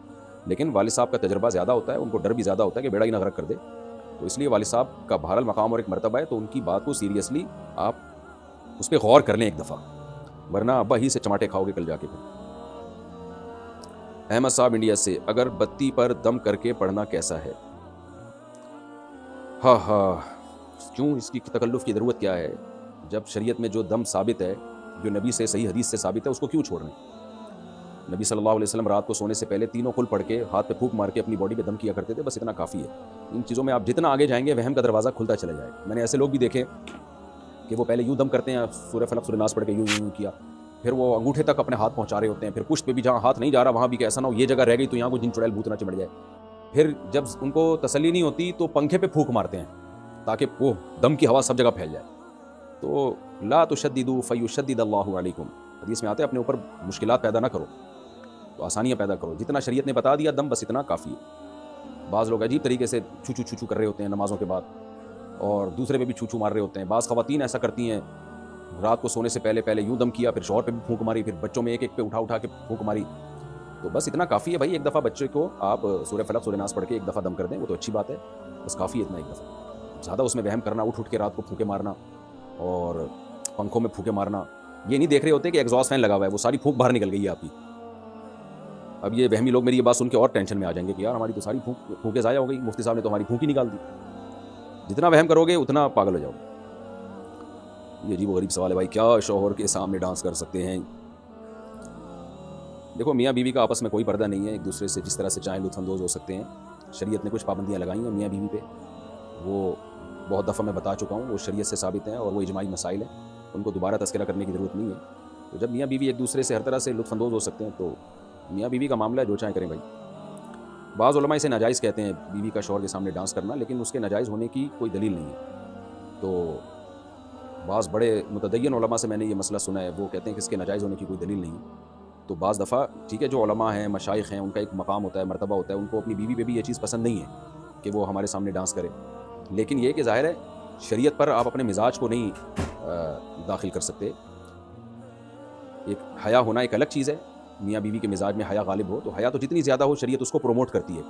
[SPEAKER 1] لیکن والد صاحب کا تجربہ زیادہ ہوتا ہے, ان کو ڈر بھی زیادہ ہوتا ہے کہ بیڑا ہی نہ غرق کر دے. تو اس لیے والد صاحب کا بہرحال مقام اور ایک مرتبہ ہے, تو ان کی بات کو سیریسلی آپ اس پہ غور کر لیں ایک دفعہ, ورنہ ابا ہی سے چماٹے کھاؤ گے کل جا کے. احمد صاحب انڈیا سے, اگر بتی پر دم کر کے پڑھنا کیسا ہے؟ ہاں, کیوں اس کی تکلف کی ضرورت کیا ہے؟ جب شریعت میں جو دم ثابت ہے, جو نبی سے صحیح حدیث سے ثابت ہے, اس کو کیوں چھوڑ رہے ہیں؟ نبی صلی اللہ علیہ وسلم رات کو سونے سے پہلے تینوں قل پڑھ کے ہاتھ پہ پھونک مار کے اپنی باڈی پہ دم کیا کرتے تھے, بس اتنا کافی ہے. ان چیزوں میں آپ جتنا آگے جائیں گے وہم کا دروازہ کھلتا چلا جائے گا. میں نے ایسے لوگ بھی دیکھے کہ وہ پہلے یوں دم کرتے ہیں, سورہ فلق سورہ ناس پڑھ کے یوں کیا, پھر وہ انگوٹھے تک اپنے ہاتھ پہنچا رہے ہوتے ہیں, پھر پشت پہ بھی جہاں ہاتھ نہیں جا رہا وہاں بھی کہ ایسا نہ ہو یہ جگہ رہ گئی تو یہاں کو جن چڑیل بھوت نہ چمڑ جائے. پھر جب ان کو تسلی نہیں ہوتی تو پنکھے پہ پھونک مارتے ہیں تاکہ وہ دم کی ہوا سب جگہ پھیل جائے. تو لا تشددوا فیشدد اللہ علیکم, حدیث میں آتے ہیں اپنے اوپر مشکلات پیدا نہ کرو تو آسانیاں پیدا کرو. جتنا شریعت نے بتا دیا دم بس اتنا کافی ہے. بعض لوگ عجیب طریقے سے چھو کر رہے ہوتے ہیں نمازوں کے بعد, اور دوسرے پہ بھی چھو مار رہے ہوتے ہیں. بعض خواتین ایسا کرتی ہیں, رات کو سونے سے پہلے یوں دم کیا, پھر شوہر پہ بھی پھونک ماری, پھر بچوں میں ایک ایک پہ اٹھا کے پھونک ماری. تو بس اتنا کافی ہے بھائی، ایک دفعہ بچے کو آپ سورہ فلق سورہ ناس پڑھ کے ایک دفعہ دم کر دیں، وہ تو اچھی بات ہے، بس کافی ہے اتنا ایک دفعہ. زیادہ اس میں وہم کرنا، اٹھ کے رات کو پھونکے مارنا اور پنکھوں میں پھونکے مارنا، یہ نہیں دیکھ رہے ہوتے کہ ایگزاسٹ فین لگا ہوا ہے، وہ ساری پھونک باہر نکل گئی ہے آپ کی. اب یہ وہمی لوگ میری یہ بات سن کے اور ٹینشن میں آ جائیں گے کہ یار ہماری تو ساری پھونکیں ضائع ہو گئی، مفتی صاحب نے تو ہماری پھونک ہی نکال دی. جتنا وہم کرو گے اتنا پاگل ہو جاؤ گے. یہ عجیب و غریب سوال ہے بھائی، کیا شوہر کے سامنے ڈانس کر سکتے ہیں؟ دیکھو میاں بیوی کا آپس میں کوئی پردہ نہیں ہے، ایک دوسرے سے جس طرح سے چاہیں لطف اندوز ہو سکتے ہیں. شریعت نے کچھ پابندیاں لگائی ہیں میاں بیوی پہ، وہ بہت دفعہ میں بتا چکا ہوں، وہ شریعت سے ثابت ہیں اور وہ اجماعی مسائل ہیں، ان کو دوبارہ تذکرہ کرنے کی ضرورت نہیں ہے. تو جب میاں بیوی ایک دوسرے سے ہر طرح سے لطف اندوز ہو سکتے ہیں تو میاں بیوی کا معاملہ ہے، جو چاہیں کریں بھائی. بعض علماء اسے ناجائز کہتے ہیں بیوی کا شوہر کے سامنے ڈانس کرنا، لیکن اس کے ناجائز ہونے کی کوئی دلیل نہیں ہے. تو بعض بڑے متدین علماء سے میں نے یہ مسئلہ سنا ہے، وہ کہتے ہیں کہ اس کے ناجائز ہونے کی کوئی دلیل نہیں ہے. تو بعض دفعہ ٹھیک ہے، جو علماء ہیں، مشائخ ہیں، ان کا ایک مقام ہوتا ہے، مرتبہ ہوتا ہے، ان کو اپنی بیوی پہ بھی یہ چیز پسند نہیں ہے کہ وہ ہمارے سامنے ڈانس کرے. لیکن یہ کہ ظاہر ہے شریعت پر آپ اپنے مزاج کو نہیں داخل کر سکتے. ایک حیا ہونا ایک الگ چیز ہے، میاں بیوی کے مزاج میں حیا غالب ہو تو حیا تو جتنی زیادہ ہو شریعت اس کو پروموٹ کرتی ہے.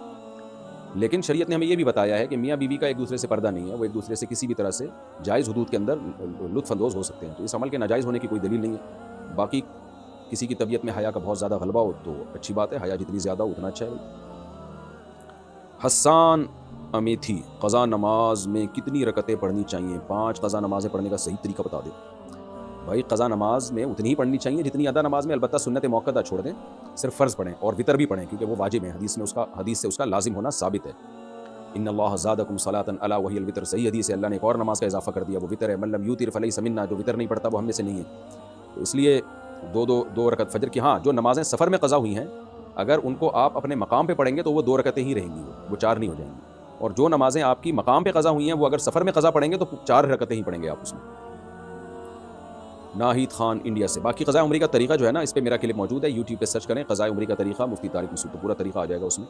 [SPEAKER 1] لیکن شریعت نے ہمیں یہ بھی بتایا ہے کہ میاں بیوی کا ایک دوسرے سے پردہ نہیں ہے، وہ ایک دوسرے سے کسی بھی طرح سے جائز حدود کے اندر لطف اندوز ہو سکتے ہیں. تو اس عمل کے ناجائز ہونے کی کوئی دلیل نہیں ہے. باقی کسی کی طبیعت میں حیا کا بہت زیادہ غلبہ ہو تو اچھی بات ہے، حیا جتنی زیادہ ہو اتنا اچھا ہے. حسان امیتھی، قضا نماز میں کتنی رکعتیں پڑھنی چاہیے؟ 5 قضا نمازیں پڑھنے کا صحیح طریقہ بتا دیں. بھائی قضا نماز میں اتنی ہی پڑھنی چاہیے جتنی ادا نماز میں، البتہ سنت موقدہ چھوڑ دیں، صرف فرض پڑھیں اور وطر بھی پڑھیں کیونکہ وہ واجب ہے، حدیث سے اس کا لازم ہونا ثابت ہے. ان اللہ زادکم صلاۃ الا وہی الوتر، صحیح حدیث ہے، اللہ نے ایک اور نماز کا اضافہ کر دیا، وہ وطر ہے. من لم یوتر فلیس منا، جو وطر نہیں پڑھتا وہ ہم میں سے نہیں ہے. تو اس لیے دو رکعت فجر کی. ہاں جو نمازیں سفر میں قضا ہوئی ہیں اگر ان کو آپ اپنے مقام پہ پڑھیں گے تو وہ 2 رکعتیں ہی رہیں گی، وہ 4 نہیں ہو جائیں گی. اور جو نمازیں آپ کی مقام پہ قضا ہوئی ہیں وہ اگر سفر میں قضا پڑھیں گے تو 4 رکعتیں ہی پڑھیں گے آپ اس میں. ناہید خان انڈیا سے. باقی قضاء عمری کا طریقہ جو ہے نا، اس پہ میرا کلپ موجود ہے، یوٹیوب پہ سرچ کریں قضاء عمری کا طریقہ مفتی طارق مسعود، تو پورا طریقہ آ جائے گا اس میں.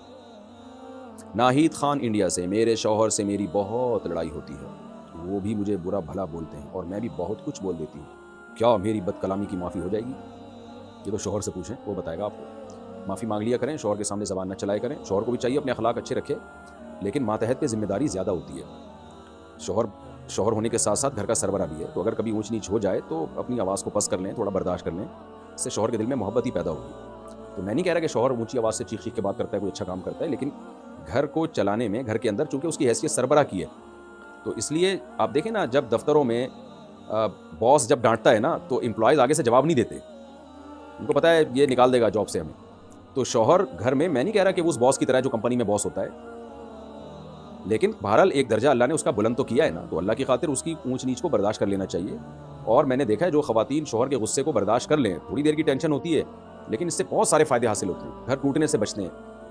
[SPEAKER 1] ناہید خان انڈیا سے. میرے شوہر سے میری بہت لڑائی ہوتی ہے، وہ بھی مجھے برا بھلا بولتے ہیں اور میں بھی بہت کچھ بول دیتی ہوں، کیا میری بد کلامی کی معافی ہو جائے گی؟ یہ تو شوہر سے پوچھیں، وہ بتائے گا آپ کو. معافی مانگ لیا کریں، شوہر کے سامنے زبان نہ چلائے کریں. شوہر کو بھی چاہیے اپنے اخلاق اچھے رکھے، لیکن ماتحت پہ ذمہ داری زیادہ ہوتی ہے. شوہر ہونے کے ساتھ ساتھ گھر کا سربراہ بھی ہے، تو اگر کبھی اونچ نیچ ہو جائے تو اپنی آواز کو پست کر لیں، تھوڑا برداشت کر لیں، اس سے شوہر کے دل میں محبت ہی پیدا ہوگی. تو میں نہیں کہہ رہا کہ شوہر اونچی آواز سے چیخ کے بات کرتا ہے کوئی اچھا کام کرتا ہے، لیکن گھر کو چلانے میں گھر کے اندر چونکہ اس کی حیثیت سربراہ کی ہے، تو اس لیے آپ دیکھیں نا جب دفتروں میں باس جب ڈانٹتا ہے نا تو امپلائیز آگے سے جواب نہیں دیتے، ان کو پتہ ہے یہ نکال دے گا جاب سے ہمیں. تو شوہر گھر میں نہیں کہہ رہا کہ وہ اس باس کی طرح جو کمپنی میں باس ہوتا ہے، لیکن بہرحال ایک درجہ اللہ نے اس کا بلند تو کیا ہے نا، تو اللہ کی خاطر اس کی اونچ نیچ کو برداشت کر لینا چاہیے. اور میں نے دیکھا ہے جو خواتین شوہر کے غصے کو برداشت کر لیں، تھوڑی دیر کی ٹینشن ہوتی ہے لیکن اس سے بہت سارے فائدے حاصل ہوتے ہیں، گھر ٹوٹنے سے بچتے ہیں،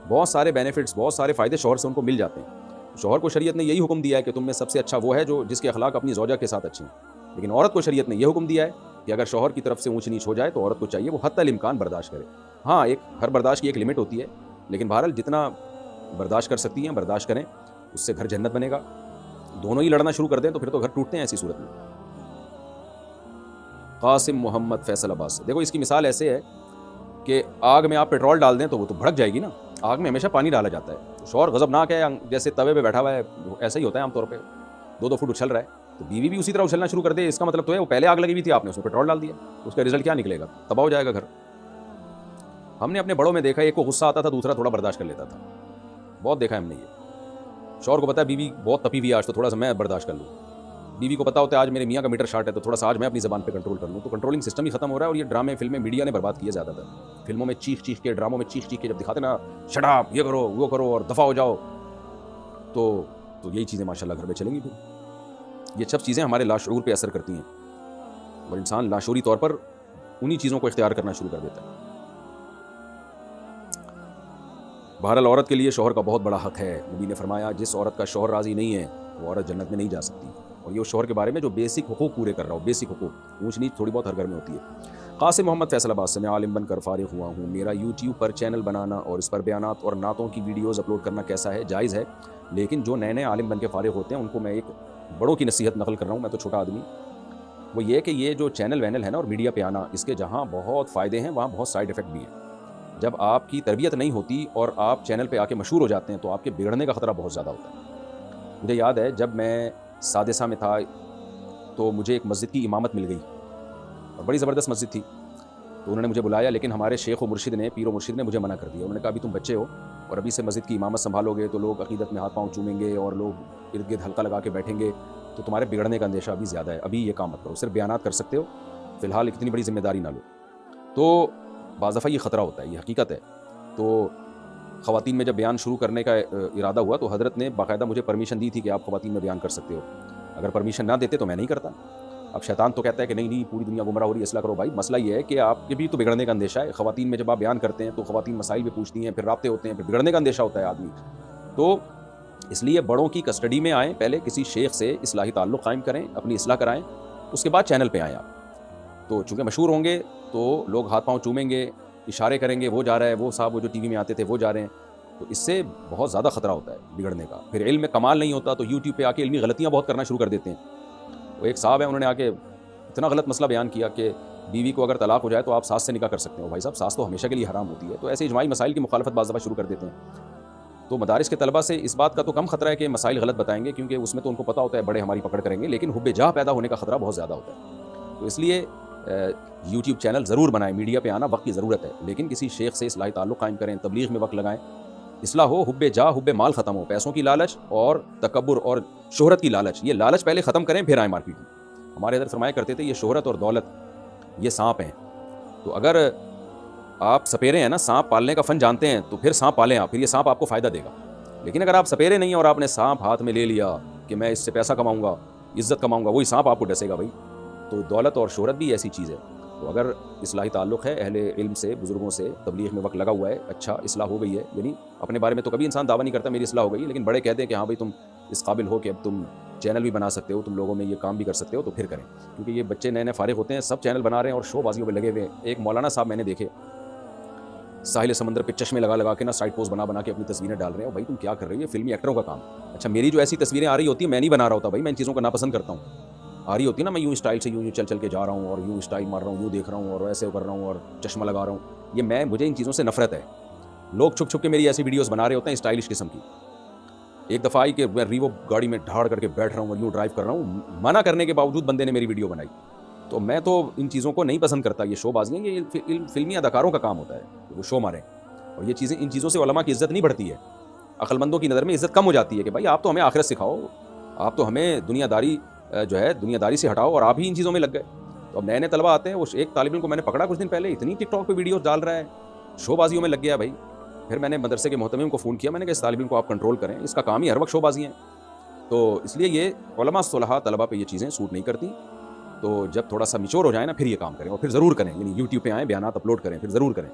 [SPEAKER 1] بہت سارے بینیفٹس، بہت سارے فائدے شوہر سے ان کو مل جاتے ہیں. شوہر کو شریعت نے یہی حکم دیا ہے کہ تم میں سب سے اچھا وہ ہے جو جس کے اخلاق اپنی زوجہ کے ساتھ اچھے ہیں، لیکن عورت کو شریعت نے یہ حکم دیا ہے کہ اگر شوہر کی طرف سے اونچ نیچ ہو جائے تو عورت کو چاہیے وہ حتی الامکان برداشت کرے. ہاں ایک ہر برداشت کی ایک لمٹ ہوتی ہے، لیکن بہرحال جتنا برداشت کر سکتی ہیں برداشت کریں، اس سے گھر جنت بنے گا. دونوں ہی لڑنا شروع کر دیں تو پھر تو گھر ٹوٹتے ہیں ایسی صورت میں. قاسم محمد فیصل آباد سے. دیکھو اس کی مثال ایسے ہے کہ آگ میں آپ پیٹرول ڈال دیں تو وہ تو بھڑک جائے گی نا، آگ میں ہمیشہ پانی ڈالا جاتا ہے. شوہر غضبناک ہے، جیسے توے پہ بیٹھا ہوا ہے ایسا ہی ہوتا ہے عام طور پہ، 2 فٹ اچھل رہا ہے، تو بیوی بھی اسی طرح اچھلنا شروع کر دے، اس کا مطلب تو ہے وہ پہلے آگ لگی ہوئی تھی، آپ نے اس میں پیٹرول ڈال دیا، اس کا رزلٹ کیا نکلے گا؟ تباہ ہو جائے گا گھر. ہم نے اپنے بڑوں میں دیکھا ایک کو غصہ آتا تھا دوسرا تھوڑا برداشت کر لیتا تھا، بہت دیکھا ہے ہم نے. یہ شوہر کو پتا ہے بیوی بہت تپی ہوئی ہے آج تو تھوڑا سا میں برداشت کر لوں، بیوی کو پتا ہوتا ہے آج میرے میاں کا میٹر شارٹ ہے تو تھوڑا سا آج میں اپنی زبان پہ کنٹرول کر لوں. تو کنٹرولنگ سسٹم ہی ختم ہو رہا ہے، اور یہ ڈرامے فلمیں میڈیا نے برباد کیے زیادہ تر. فلموں میں چیخ کے، ڈراموں میں چیخ کے جب دکھاتے نا شٹ اپ، یہ کرو وہ کرو اور دفع ہو جاؤ، تو یہی چیزیں ماشاءاللہ گھر میں چلیں گی. پھر یہ سب چیزیں ہمارے لاشعور پہ اثر کرتی ہیں اور انسان لاشعوری طور پر انہی چیزوں کو اختیار کرنا شروع کر دیتا ہے. بہرحال عورت کے لیے شوہر کا بہت بڑا حق ہے. نبی نے فرمایا جس عورت کا شوہر راضی نہیں ہے وہ عورت جنت میں نہیں جا سکتی. اور یہ اس شوہر کے بارے میں جو بیسک حقوق پورے کر رہا ہو، بیسک حقوق، اونچ نیچ تھوڑی بہت ہر گھر میں ہوتی ہے. قاسم محمد فیصل آباد سے. میں عالم بن کر فارغ ہوا ہوں، میرا یوٹیوب پر چینل بنانا اور اس پر بیانات اور نعتوں کی ویڈیوز اپلوڈ کرنا کیسا ہے؟ جائز ہے، لیکن جو نئے عالم بن کے فارغ ہوتے ہیں ان کو میں ایک بڑوں کی نصیحت نقل کر رہا ہوں، میں تو چھوٹا آدمی. وہ یہ کہ یہ جو چینل وینل ہے نا اور میڈیا پہ آنا، اس کے جہاں بہت فائدے ہیں وہاں بہت سائیڈ افیکٹ بھی ہیں. جب آپ کی تربیت نہیں ہوتی اور آپ چینل پہ آ کے مشہور ہو جاتے ہیں تو آپ کے بگڑنے کا خطرہ بہت زیادہ ہوتا ہے۔ مجھے یاد ہے جب میں سادسہ میں تھا تو مجھے ایک مسجد کی امامت مل گئی اور بڑی زبردست مسجد تھی، تو انہوں نے مجھے بلایا، لیکن ہمارے شیخ و مرشد نے، پیر و مرشد نے مجھے منع کر دیا۔ انہوں نے کہا ابھی تم بچے ہو اور ابھی سے مسجد کی امامت سنبھالو گے تو لوگ عقیدت میں ہاتھ پاؤں چومیں گے اور لوگ ارد گرد حلقہ لگا کے بیٹھیں گے، تو تمہارے بگڑنے کا اندیشہ ابھی زیادہ ہے، ابھی یہ کام مت کرو، صرف بیانات کر سکتے ہو، فی الحال اتنی بڑی ذمہ داری نہ لو۔ تو بعض دفعہ یہ خطرہ ہوتا ہے، یہ حقیقت ہے۔ تو خواتین میں جب بیان شروع کرنے کا ارادہ ہوا تو حضرت نے باقاعدہ مجھے پرمیشن دی تھی کہ آپ خواتین میں بیان کر سکتے ہو، اگر پرمیشن نہ دیتے تو میں نہیں کرتا۔ اب شیطان تو کہتا ہے کہ نہیں پوری دنیا گمراہ ہو رہی ہے، اصلاح کرو۔ بھائی مسئلہ یہ ہے کہ آپ کے بھی تو بگڑنے کا اندیشہ ہے، خواتین میں جب آپ بیان کرتے ہیں تو خواتین مسائل بھی پوچھتی ہیں، پھر رابطے ہوتے ہیں، پھر بگڑنے کا اندیشہ ہوتا ہے آدمی۔ تو اس لیے بڑوں کی کسٹڈی میں آئیں، پہلے کسی شیخ سے اصلاحی تعلق قائم کریں، اپنی اصلاح کرائیں، اس کے بعد چینل پہ آئیں آپ۔ تو چونکہ مشہور ہوں گے تو لوگ ہاتھ پاؤں چومیں گے، اشارے کریں گے، وہ جا رہا ہے، وہ صاحب وہ جو ٹی وی میں آتے تھے وہ جا رہے ہیں، تو اس سے بہت زیادہ خطرہ ہوتا ہے بگڑنے کا۔ پھر علم میں کمال نہیں ہوتا تو یوٹیوب پہ آ کے علمی غلطیاں بہت کرنا شروع کر دیتے ہیں۔ وہ ایک صاحب ہیں، انہوں نے آ کے اتنا غلط مسئلہ بیان کیا کہ بیوی کو اگر طلاق ہو جائے تو آپ ساس سے نکاح کر سکتے ہو۔ بھائی صاحب ساس تو ہمیشہ کے لیے حرام ہوتی ہے، تو ایسے اجماعی مسائل کی مخالفت بعض دفعہ شروع کر دیتے ہیں۔ تو مدارس کے طلبہ سے اس بات کا تو کم خطرہ ہے کہ مسائل غلط بتائیں گے، کیونکہ اس میں تو ان کو پتہ ہوتا ہے بڑے ہماری پکڑ کریں گے، لیکن حب جاہ پیدا ہونے کا خطرہ بہت زیادہ ہوتا ہے۔ تو اس لیے یوٹیوب چینل ضرور بنائیں، میڈیا پہ آنا وقت کی ضرورت ہے، لیکن کسی شیخ سے اصلاحی تعلق قائم کریں، تبلیغ میں وقت لگائیں، اصلاح ہو، حب جاہ حب مال ختم ہو، پیسوں کی لالچ اور تکبر اور شہرت کی لالچ، یہ لالچ پہلے ختم کریں پھر آئیں مارکیٹ میں۔ ہمارے حضرت فرمایا کرتے تھے یہ شہرت اور دولت یہ سانپ ہیں، تو اگر آپ سپیرے ہیں نا، سانپ پالنے کا فن جانتے ہیں تو پھر سانپ پالیں آپ، پھر یہ سانپ آپ کو فائدہ دے گا۔ لیکن اگر آپ سپیرے نہیں ہیں اور آپ نے سانپ ہاتھ میں لے لیا کہ میں اس سے پیسہ کماؤں گا، عزت کماؤں گا، وہی سانپ آپ کو ڈسے گا بھائی۔ تو دولت اور شہرت بھی ایسی چیز ہے۔ تو اگر اصلاحی تعلق ہے اہل علم سے، بزرگوں سے، تبلیغ میں وقت لگا ہوا ہے، اچھا اصلاح ہو گئی ہے، یعنی اپنے بارے میں تو کبھی انسان دعویٰ نہیں کرتا میری اصلاح ہو گئی ہے، لیکن بڑے کہتے ہیں کہ ہاں بھائی تم اس قابل ہو کہ اب تم چینل بھی بنا سکتے ہو، تم لوگوں میں یہ کام بھی کر سکتے ہو، تو پھر کریں۔ کیونکہ یہ بچے نئے نئے فارغ ہوتے ہیں، سب چینل بنا رہے ہیں اور شو بازیوں پہ لگے ہوئے ہیں۔ ایک مولانا صاحب میں نے دیکھے ساحل سمندر پہ چشمے لگا لگا کے نا سائڈ پوز بنا کے اپنی تصویریں ڈال رہے ہیں۔ بھائی تم کیا کر رہے ہو؟ یہ فلمی ایکٹروں کا کام۔ اچھا میری جو ایسی تصویریں آ رہی ہوتی ہیں میں نہیں بنا رہا ہوتا بھائی، میں ان چیزوں کو ناپسند کرتا ہوں۔ آ رہی ہوتی ہے نا، میں یوں اسٹائل سے یوں چل کے جا رہا ہوں اور یوں اسٹائل مار رہا ہوں، یوں دیکھ رہا ہوں اور ایسے کر رہا ہوں اور چشمہ لگا رہا ہوں، یہ مجھے ان چیزوں سے نفرت ہے۔ لوگ چھپ چھپ کے میری ایسی ویڈیوز بنا رہے ہوتے ہیں اسٹائلش قسم کی۔ ایک دفعہ آئی کہ میں ریوو گاڑی میں ڈھاڑ کر کے بیٹھ رہا ہوں اور یوں ڈرائیو کر رہا ہوں، منع کرنے کے باوجود بندے نے میری ویڈیو بنائی۔ تو میں تو ان چیزوں کو نہیں پسند کرتا، یہ شو بازیاں، یہ فلمی اداکاروں کا کام ہوتا ہے کہ وہ شو ماریں، اور یہ چیزیں، ان چیزوں سے علماء کی عزت نہیں بڑھتی ہے، عقل مندوں کی نظر میں عزت کم ہو جاتی ہے کہ بھائی آپ تو ہمیں آخرت سکھاؤ، آپ تو ہمیں دنیا داری سے ہٹاؤ، اور آپ ہی ان چیزوں میں لگ گئے۔ تو اب نئے نئے طلبہ آتے ہیں، وہ ایک طالب علم کو میں نے پکڑا کچھ دن پہلے، اتنی ٹک ٹاک پہ ویڈیوز ڈال رہا ہے، شو بازیوں میں لگ گیا بھائی۔ پھر میں نے مدرسے کے محتمم کو فون کیا، میں نے کہا اس طالب علم کو آپ کنٹرول کریں، اس کا کام ہی ہر وقت شو بازی ہیں۔ تو اس لیے یہ علماء صلحاء طلبہ پہ یہ چیزیں سوٹ نہیں کرتی، تو جب تھوڑا سا میچور ہو جائے نا پھر یہ کام کریں، اور پھر ضرور کریں، یعنی یوٹیوب پہ آئیں، بیانات اپلوڈ کریں، پھر ضرور کریں۔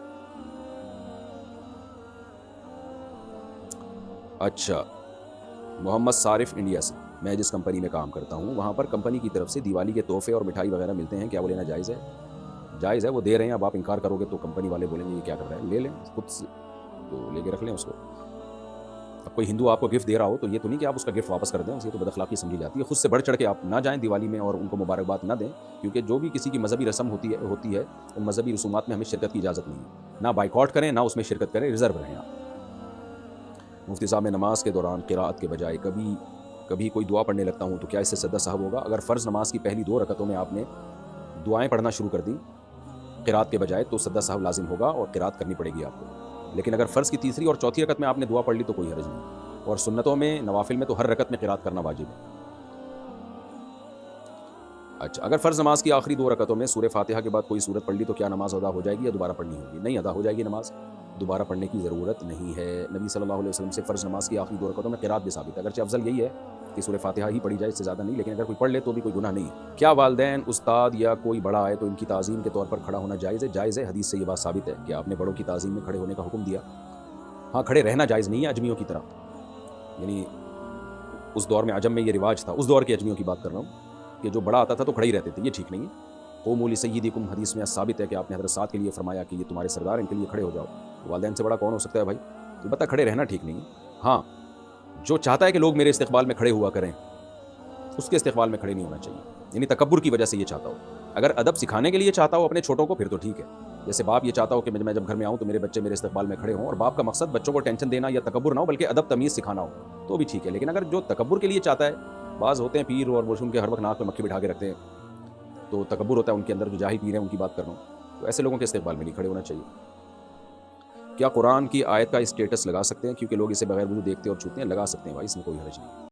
[SPEAKER 1] اچھا، محمد صارف انڈیا سے، میں جس کمپنی میں کام کرتا ہوں وہاں پر کمپنی کی طرف سے دیوالی کے تحفے اور مٹھائی وغیرہ ملتے ہیں، کیا وہ لینا جائز ہے؟ جائز ہے، وہ دے رہے ہیں، اب آپ انکار کرو گے تو کمپنی والے بولیں گے یہ کیا کر رہا ہے، لے لیں خود سے، تو لے کے رکھ لیں اس کو۔ اب کوئی ہندو آپ کو گفٹ دے رہا ہو تو یہ تو نہیں کہ آپ اس کا گفٹ واپس کر دیں، اسے تو بد اخلاقی سمجھی جاتی ہے۔ خود سے بڑھ چڑھ کے آپ نہ جائیں دیوالی میں اور ان کو مبارکباد نہ دیں، کیونکہ جو بھی کسی کی مذہبی رسم ہوتی ہے ان مذہبی رسومات میں ہمیں شرکت کی اجازت نہیں ہے، نہ بائیکاٹ کریں نہ اس میں شرکت کریں، ریزرو رہیں آپ۔ مفتی صاحب میں نماز کے دوران قراءت کے بجائے کبھی کوئی دعا پڑھنے لگتا ہوں تو کیا اس سے سجدہ سہو ہوگا؟ اگر فرض نماز کی پہلی 2 رکعتوں میں آپ نے دعائیں پڑھنا شروع کر دیں قراءت کے بجائے تو سجدہ سہو لازم ہوگا اور قراءت کرنی پڑے گی آپ کو، لیکن اگر فرض کی تیسری اور چوتھی رکعت میں آپ نے دعا پڑھ لی تو کوئی حرج نہیں، اور سنتوں میں نوافل میں تو ہر رکعت میں قراءت کرنا واجب ہے۔ اچھا، اگر فرض نماز کی آخری 2 رکعتوں میں سورہ فاتحہ کے بعد کوئی سورت پڑھ لی تو کیا نماز ادا ہو جائے گی یا دوبارہ پڑھنی ہوگی؟ نہیں، ادا ہو جائے گی نماز، دوبارہ پڑھنے کی ضرورت نہیں ہے۔ نبی صلی اللہ علیہ وسلم سے فرض نماز کی آخری 2 رکعتوں میں قراءت بھی ثابت ہے، اگرچہ افضل یہی ہے کہ سورہ فاتحہ ہی پڑھی جائے، اس سے زیادہ نہیں، لیکن اگر کوئی پڑھ لے تو بھی کوئی گناہ نہیں ہے۔ کیا والدین، استاد یا کوئی بڑا آئے تو ان کی تعظیم کے طور پر کھڑا ہونا جائز ہے؟ جائز ہے، حدیث سے یہ بات ثابت ہے کہ آپ نے بڑوں کی تعظیم میں کھڑے ہونے کا حکم دیا۔ ہاں، کھڑے رہنا جائز نہیں ہے اجمیوں کی طرح، یعنی اس دور میں عجم میں یہ رواج تھا، اس دور کے اجمیوں کی بات کر رہا ہوں کہ جو بڑا آتا تھا تو کھڑے ہی رہتے تھے، یہ ٹھیک نہیں ہے۔ قوموا لسیدکم، حدیث میں ثابت ہے کہ آپ نے حضرت سعد کے لیے فرمایا کہ یہ تمہارے سردار، ان کے لیے کھڑے ہو جاؤ۔ والدین سے بڑا کون ہو سکتا ہے بھائی؟ البتہ کھڑے رہنا ٹھیک نہیں ہے۔ ہاں، جو چاہتا ہے کہ لوگ میرے استقبال میں کھڑے ہوا کریں، اس کے استقبال میں کھڑے نہیں ہونا چاہیے، یعنی تکبر کی وجہ سے یہ چاہتا ہو۔ اگر ادب سکھانے کے لیے چاہتا ہو اپنے چھوٹوں کو پھر تو ٹھیک ہے، جیسے باپ یہ چاہتا ہو کہ میں جب گھر میں آؤں تو میرے بچے میرے استقبال میں کھڑے ہوں، اور باپ کا مقصد بچوں کو ٹینشن دینا یا تکبر نہ ہو بلکہ ادب تمیز سکھانا ہو، تو بھی ٹھیک ہے۔ لیکن اگر جو تکبر کے لیے چاہتا ہے، بعض ہوتے ہیں پیر اور وہ ان کے ہر وقت ناک پہ مکھی بٹھا کے رکھتے ہیں، تو تکبر ہوتا ہے ان کے اندر، جو جاہل پیر ہیں ان کی بات کر رہا ہوں، تو ایسے لوگوں کے استقبال میں نہیں کھڑے ہونا چاہیے۔ کیا قرآن کی آیت کا اسٹیٹس لگا سکتے ہیں؟ کیونکہ لوگ اسے بغیر وضو دیکھتے اور چھوتے ہیں، لگا سکتے ہیں بھائی، اس میں کوئی حرج نہیں۔